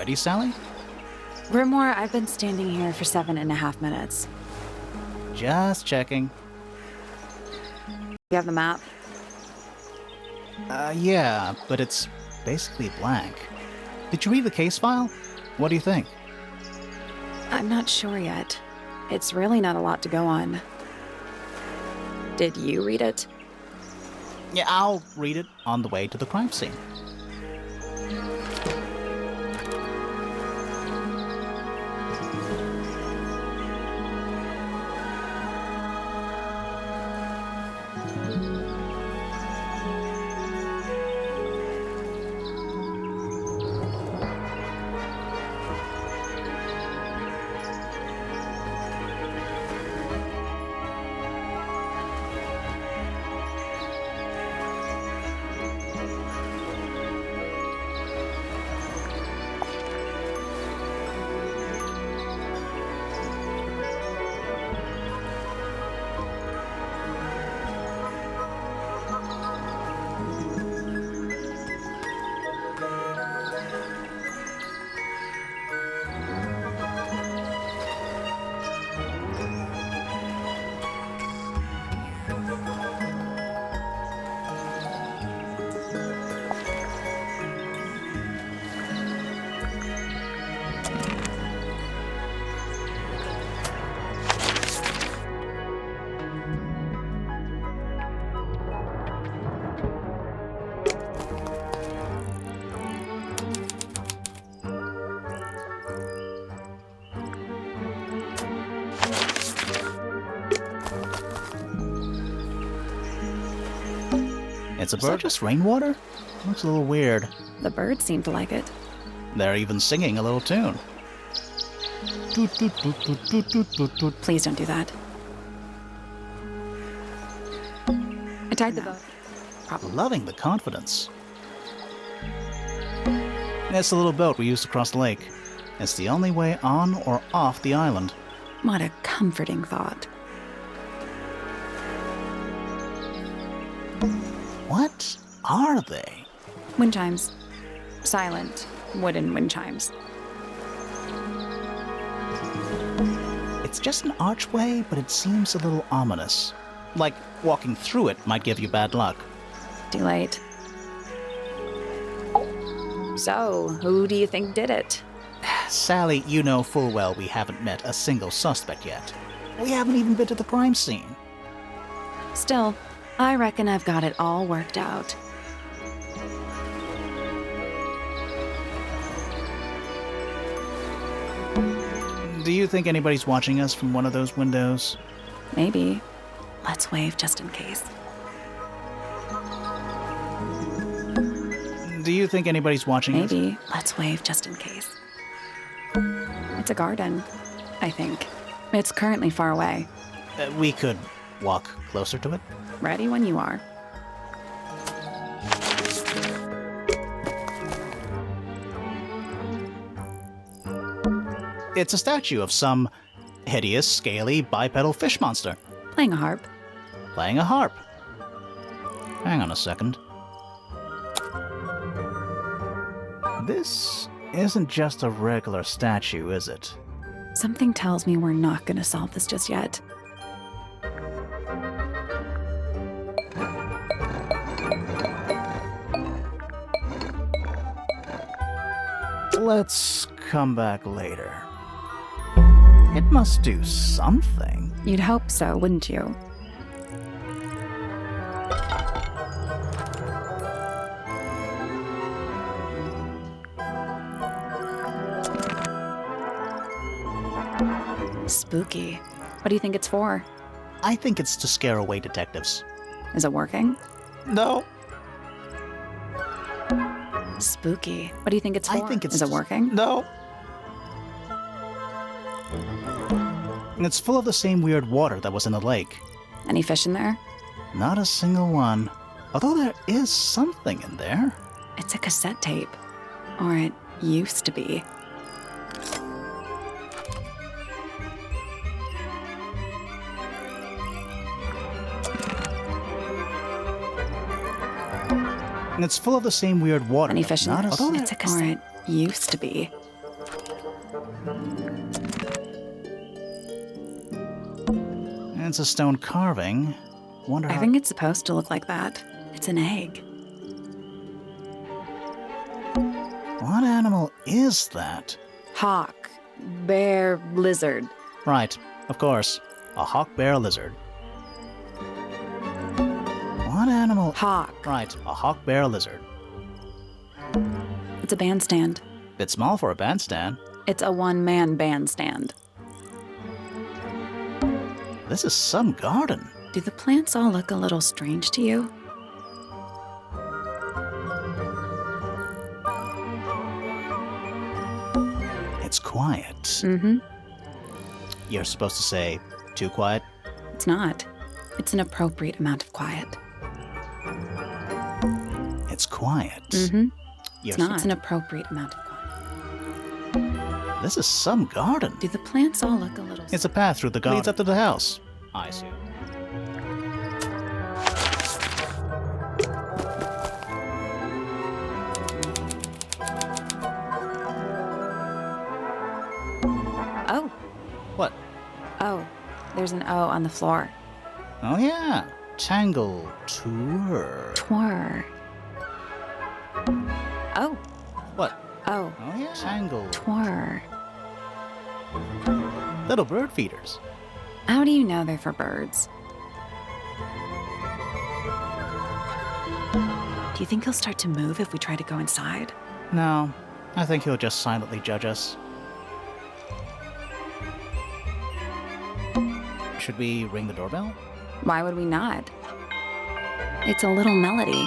ready, Sally? Grimore, I've been standing here for 7.5 minutes. Just checking. You have the map? Yeah, but it's basically blank. Did you read the case file? What do you think? I'm not sure yet. It's really not a lot to go on. Did you read it? Yeah, I'll read it on the way to the crime scene. It's a bird just rainwater? Looks a little weird. The birds seem to like it. They're even singing a little tune. Toot, toot, toot, toot, toot, toot, toot, toot. Please don't do that. I tied the boat. Loving the confidence. It's the little boat we used to cross the lake. It's the only way on or off the island. What a comforting thought. What are they? Wind chimes. Silent, wooden wind chimes. It's just an archway, but it seems a little ominous. Like walking through it might give you bad luck. Too late. So, who do you think did it? Sally, you know full well we haven't met a single suspect yet. We haven't even been to the crime scene. Still, I reckon I've got it all worked out. Do you think anybody's watching us from one of those windows? Maybe. Let's wave just in case. Do you think anybody's watching us? Maybe. Let's wave just in case. It's a garden, I think. It's currently far away. We could walk closer to it. Ready when you are. It's a statue of some hideous, scaly, bipedal fish monster. Playing a harp. Playing a harp. Hang on a second. This isn't just a regular statue, is it? Something tells me we're not gonna solve this just yet. Let's come back later. It must do something. You'd hope so, wouldn't you? Spooky. What do you think it's for? I think it's to scare away detectives. Is it working? No. Spooky. What do you think it's for? I think it's Is it working? No. And it's full of the same weird water that was in the lake. Any fish in there? Not a single one. Although there is something in there. It's a cassette tape. Or it used to be. And it's full of the same weird water. Any fish in there? Although It's a cassette. Or it used to be. It's a stone carving. Wonder I how... think it's supposed to look like that. It's an egg. What animal is that? Hawk. Bear. Lizard. Right, of course. A hawk bear lizard. What animal... Hawk. Right, a hawk bear lizard. It's a bandstand. Bit small for a bandstand. It's a one-man bandstand. This is some garden. Do the plants all look a little strange to you? It's quiet. Mm-hmm. You're supposed to say, too quiet? It's not. It's an appropriate amount of quiet. It's quiet. Mm-hmm. You're It's not. It's an appropriate amount of quiet. This is some garden. Do the plants all look a little... It's a path through the garden. Leads up to the house. I see. Oh. What? Oh. There's an O on the floor. Oh yeah. Tangle Tower. Twir. Oh. What? Oh. Oh yeah. Tangle. Twir. Little bird feeders. How do you know they're for birds? Do you think he'll start to move if we try to go inside? No, I think he'll just silently judge us. Should we ring the doorbell? Why would we not? It's a little melody.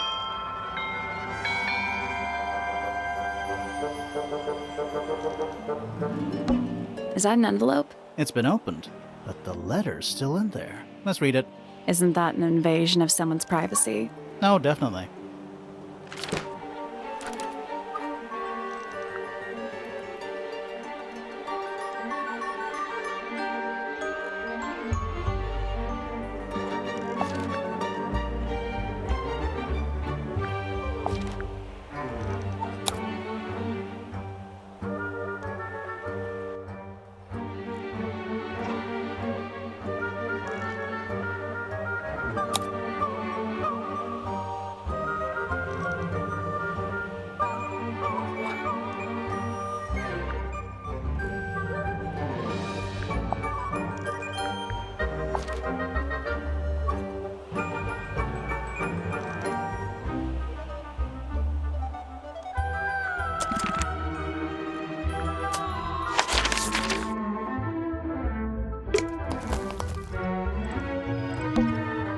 Is that an envelope? It's been opened, but the letter's still in there. Let's read it. Isn't that an invasion of someone's privacy? No, definitely.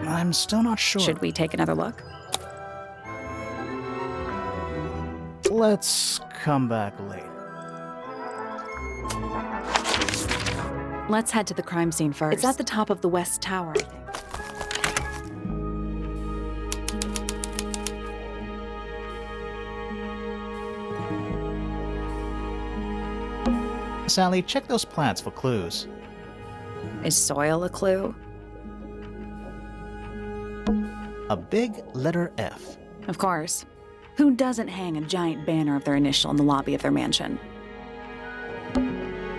I'm still not sure. Should we take another look? Let's come back later. Let's head to the crime scene first. It's at the top of the West Tower, I think. Sally, check those plants for clues. Is soil a clue? A big letter F. Of course. Who doesn't hang a giant banner of their initial in the lobby of their mansion?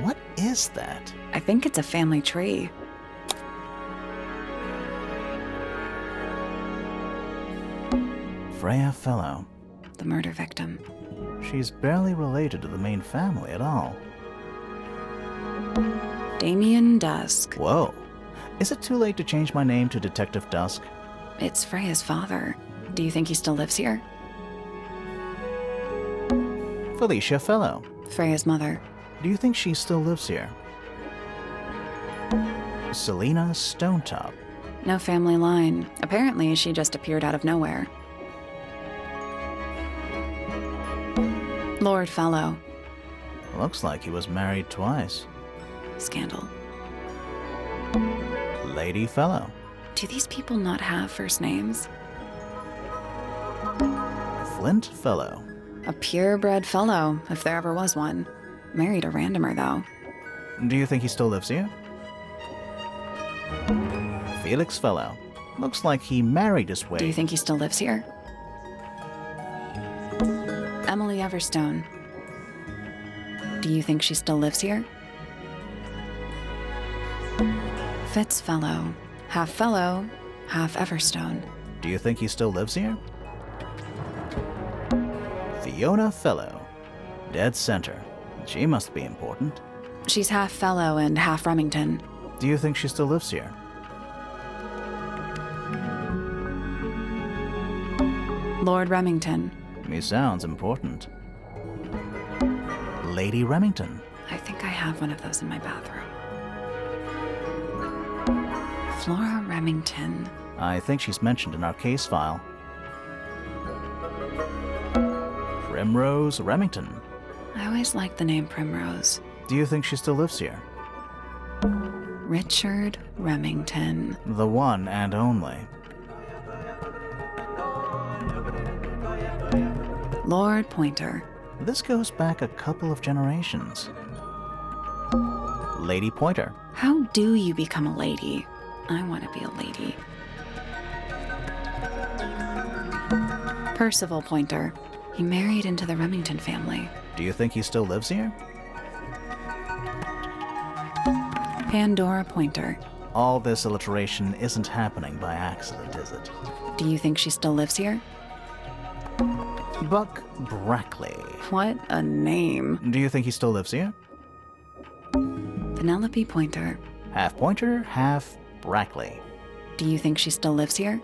What is that? I think it's a family tree. Freya Fellow. The murder victim. She's barely related to the main family at all. Damien Dusk. Whoa. Is it too late to change my name to Detective Dusk? It's Freya's father. Do you think he still lives here? Felicia Fellow. Freya's mother. Do you think she still lives here? Selena Stonetop. No family line. Apparently, she just appeared out of nowhere. Lord Fellow. Looks like he was married twice. Scandal. Lady Fellow. Do these people not have first names? Flint Fellow. A purebred fellow, if there ever was one. Married a randomer, though. Do you think he still lives here? Felix Fellow. Looks like he married his way. Do you think he still lives here? Emily Everstone. Do you think she still lives here? Fitz Fellow. Half Fellow, half Everstone. Do you think he still lives here? Fiona Fellow. Dead center. She must be important. She's half Fellow and half Remington. Do you think she still lives here? Lord Remington. He sounds important. Lady Remington. I think I have one of those in my bathroom. Flora Remington. I think she's mentioned in our case file. Primrose Remington. I always liked the name Primrose. Do you think she still lives here? Richard Remington. The one and only. Lord Pointer. This goes back a couple of generations. Lady Pointer. How do you become a lady? I want to be a lady. Percival Pointer. He married into the Remington family. Do you think he still lives here? Pandora Pointer. All this alliteration isn't happening by accident, is it? Do you think she still lives here? Buck Brackley. What a name. Do you think he still lives here? Penelope Pointer. Half Pointer, half Brackley. Do you think she still lives here?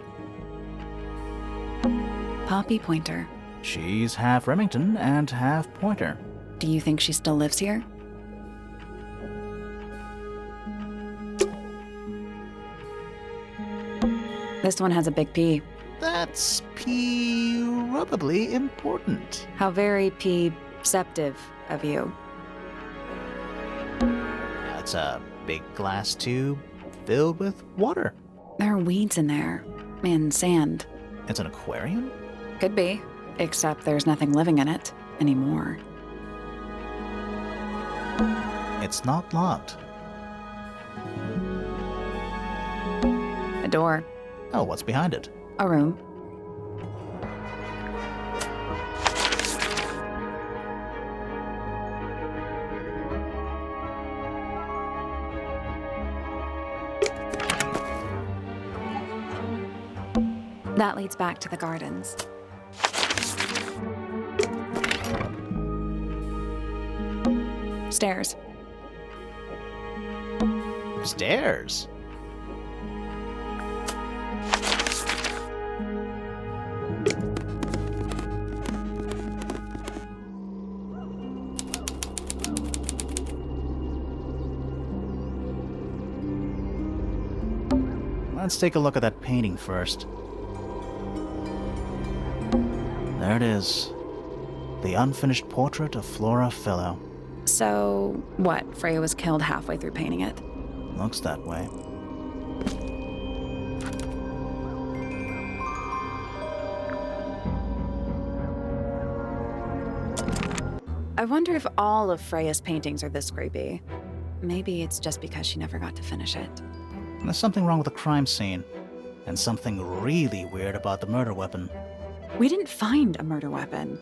Poppy Pointer. She's half Remington and half Pointer. Do you think she still lives here? This one has a big P. That's probably important. How very perceptive of you. That's a big glass tube filled with water. There are weeds in there. And sand. It's an aquarium? Could be. Except there's nothing living in it anymore. It's not locked. A door. Oh, what's behind it? A room. That leads back to the gardens. Stairs. Stairs? Let's take a look at that painting first. There it is. The unfinished portrait of Flora Fellow. So, what? Freya was killed halfway through painting it. Looks that way. I wonder if all of Freya's paintings are this creepy. Maybe it's just because she never got to finish it. There's something wrong with the crime scene. And something really weird about the murder weapon. We didn't find a murder weapon.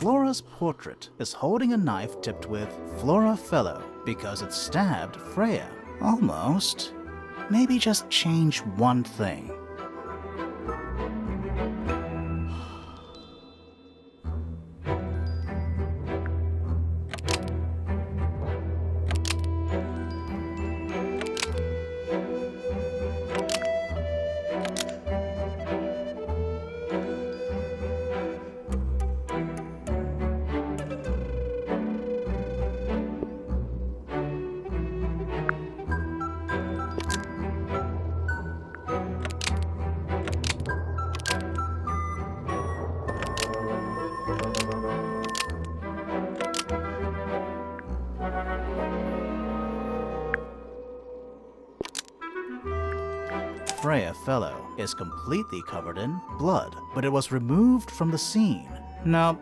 Flora's portrait is holding a knife tipped with Flora Fellow because it stabbed Freya. Almost. Maybe just change one thing. Freya Fellow is completely covered in blood, but it was removed from the scene. Nope.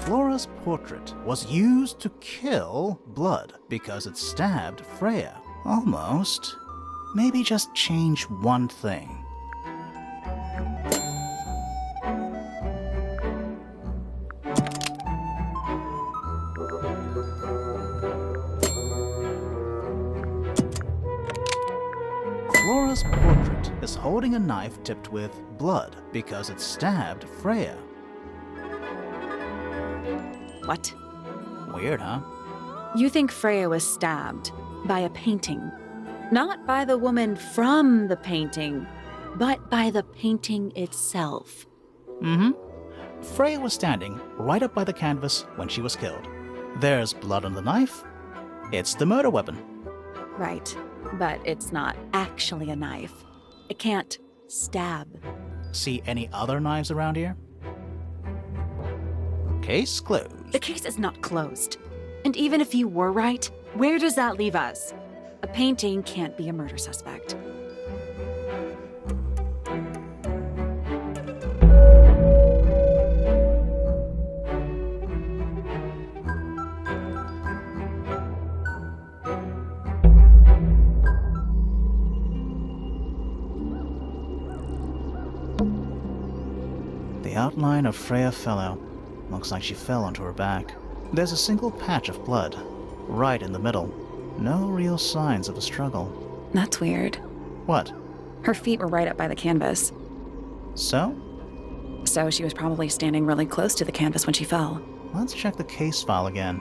Flora's portrait was used to kill blood because it stabbed Freya. Almost. Maybe just change one thing. Flora's portrait is holding a knife tipped with blood because it stabbed Freya. What? Weird, huh? You think Freya was stabbed by a painting. Not by the woman from the painting, but by the painting itself. Mm-hmm. Freya was standing right up by the canvas when she was killed. There's blood on the knife. It's the murder weapon. Right, but it's not actually a knife. It can't stab. See any other knives around here? Case closed. The case is not closed. And even if you were right, where does that leave us? A painting can't be a murder suspect. The outline of Freya Fellow. Looks like she fell onto her back. There's a single patch of blood, right in the middle. No real signs of a struggle. That's weird. What? Her feet were right up by the canvas. So? So she was probably standing really close to the canvas when she fell. Let's check the case file again.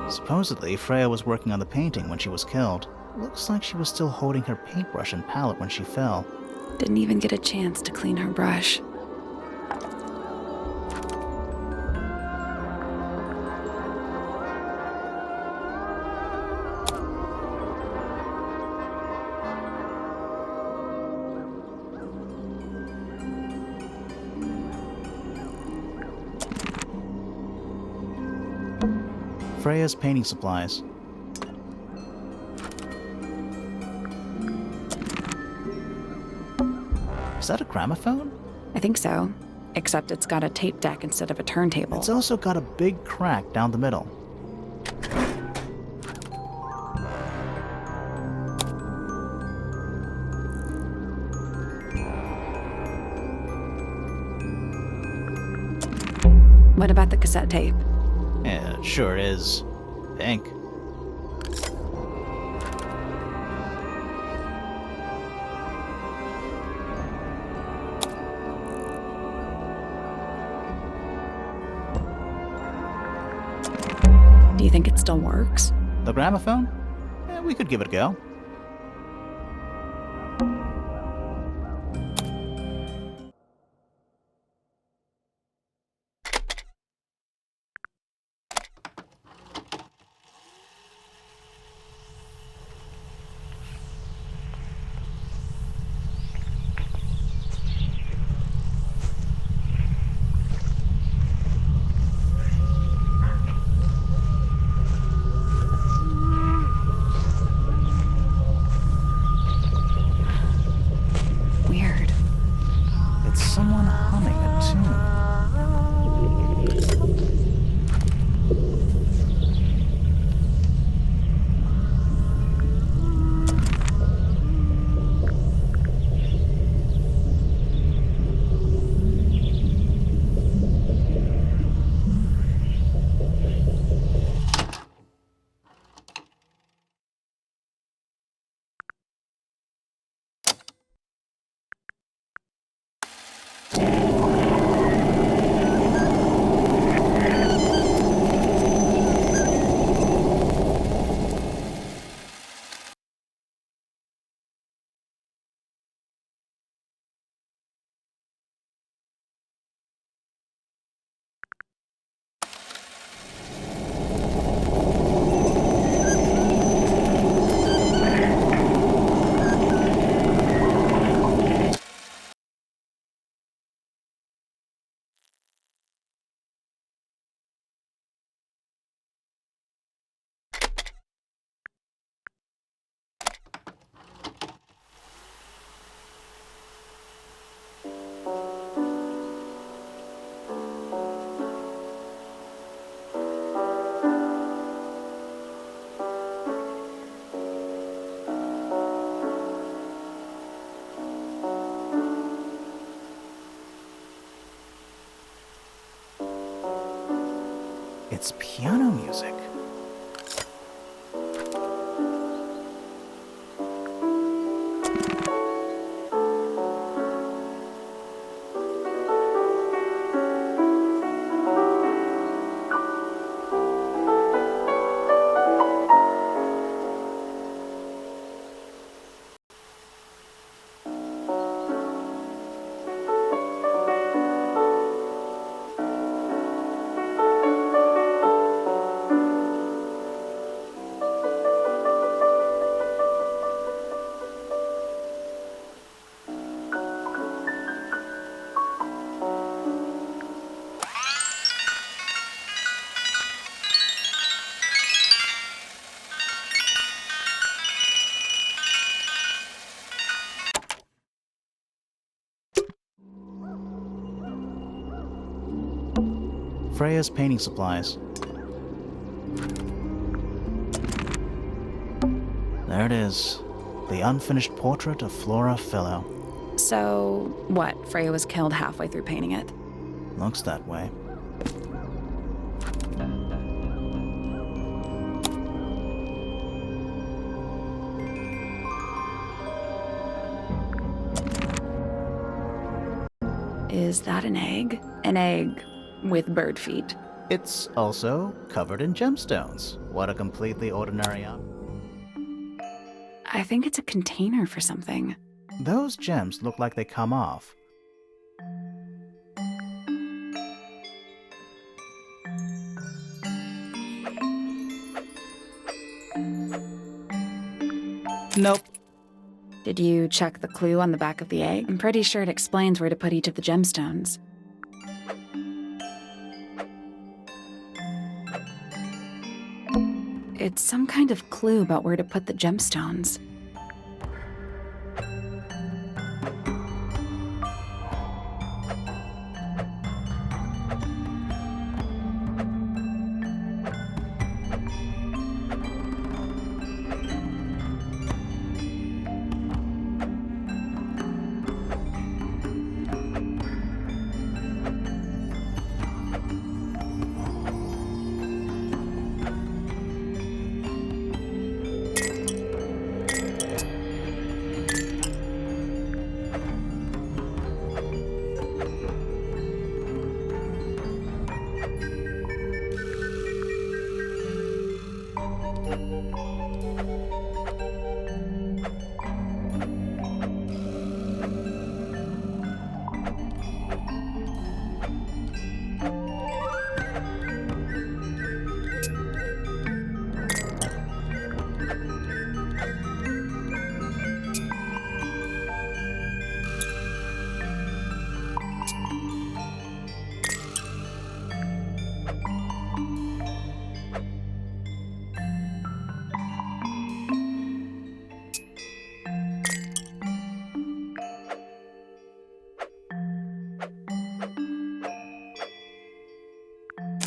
Supposedly, Freya was working on the painting when she was killed. Looks like she was still holding her paintbrush and palette when she fell. Didn't even get a chance to clean her brush. Freya's painting supplies. Is that a gramophone? I think so. Except it's got a tape deck instead of a turntable. It's also got a big crack down the middle. What about the cassette tape? Yeah, it sure is pink. Do you think it still works? The gramophone? Yeah, we could give it a go. Weird. It's someone humming a tune. It's piano music. Freya's painting supplies. There it is. The unfinished portrait of Freya Fellow. So, what? Freya was killed halfway through painting it? Looks that way. Is that an egg? An egg with bird feet. It's also covered in gemstones. What a completely ordinary object. I think it's a container for something. Those gems look like they come off. Nope. Did you check the clue on the back of the egg? I'm pretty sure it explains where to put each of the gemstones. It's some kind of clue about where to put the gemstones.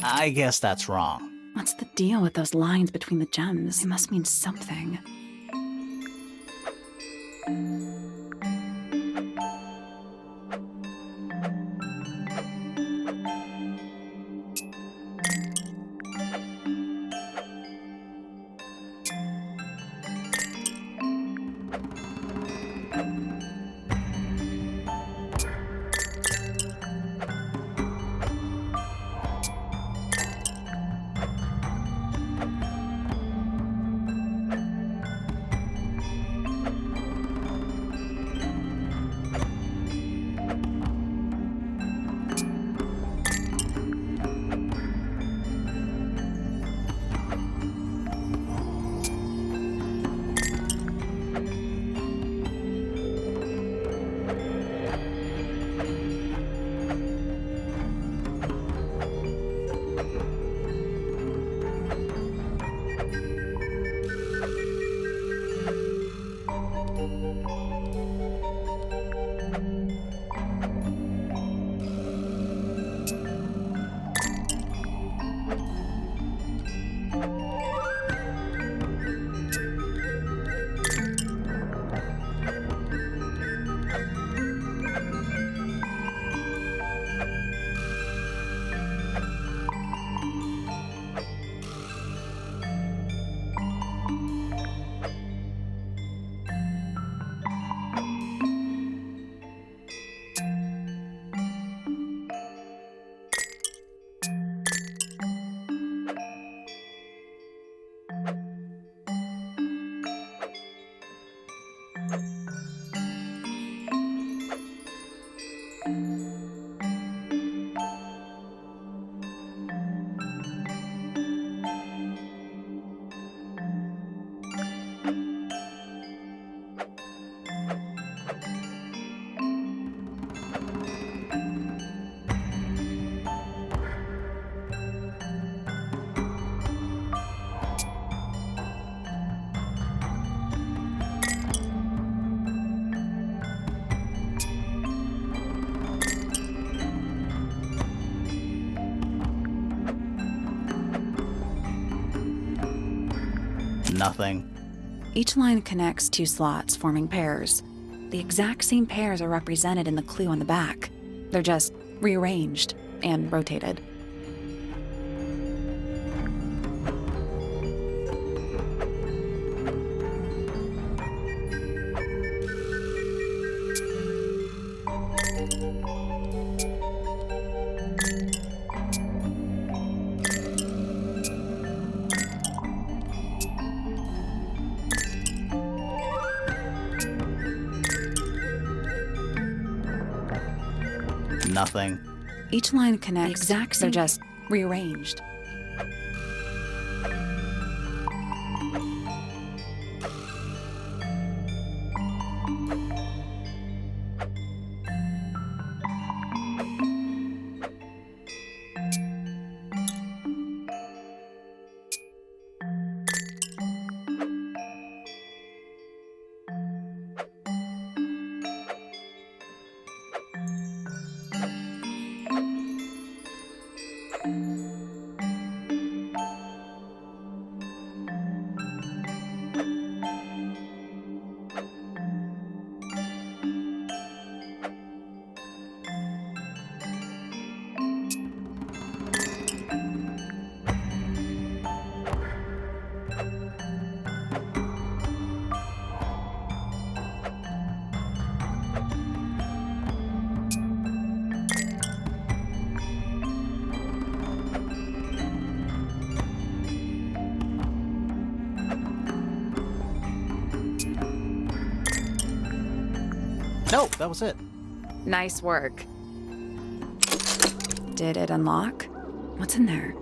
I guess that's wrong. What's the deal with those lines between the gems? They must mean something. Nothing. Each line connects two slots, forming pairs. The exact same pairs are represented in the clue on the back. They're just rearranged and rotated. Nothing. Each line connects. They're just rearranged. No, that was it. Nice work. Did it unlock? What's in there?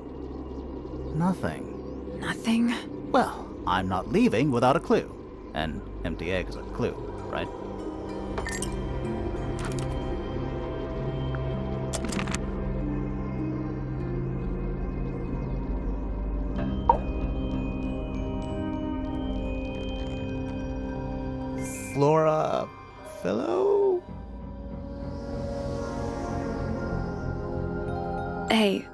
Nothing. Nothing? Well, I'm not leaving without a clue. An empty egg is a clue, right? Freya Fellow? Hey,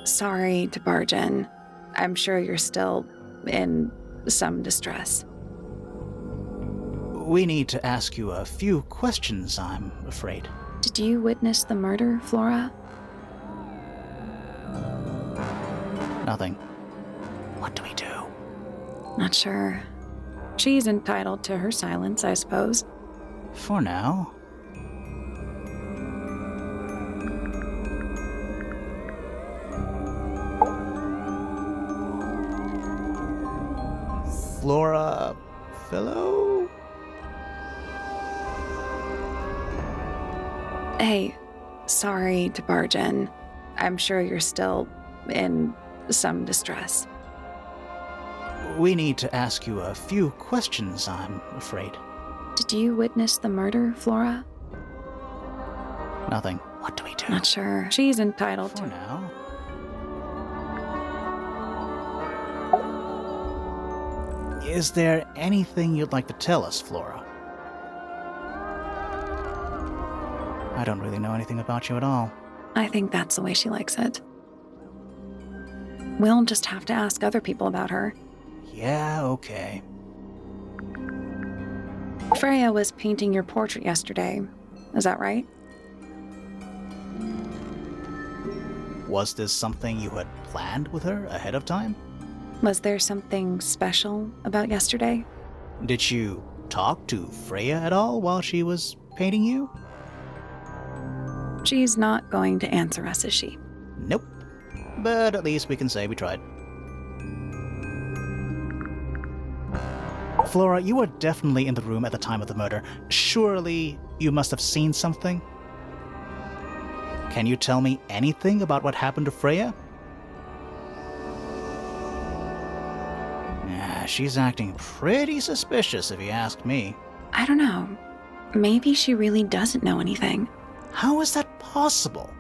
sorry to barge in. I'm sure you're still in some distress. We need to ask you a few questions, I'm afraid. Did you witness the murder, Flora? Nothing. What do we do? Not sure. She's entitled to her silence, I suppose. For now. Freya Fellow? Hey, sorry to barge in. I'm sure you're still in some distress. We need to ask you a few questions, I'm afraid. Did you witness the murder, Flora? Nothing. What do we do? Not sure. She's entitled For to. now. Is there anything you'd like to tell us, Flora? I don't really know anything about you at all. I think that's the way she likes it. We'll just have to ask other people about her. Yeah, okay. Freya was painting your portrait yesterday. Is that right? Was this something you had planned with her ahead of time? Was there something special about yesterday? Did you talk to Freya at all while she was painting you? She's not going to answer us, is she? Nope. But at least we can say we tried. Flora, you were definitely in the room at the time of the murder. Surely you must have seen something? Can you tell me anything about what happened to Freya? Yeah, she's acting pretty suspicious if you ask me. I don't know. Maybe she really doesn't know anything. How is that possible?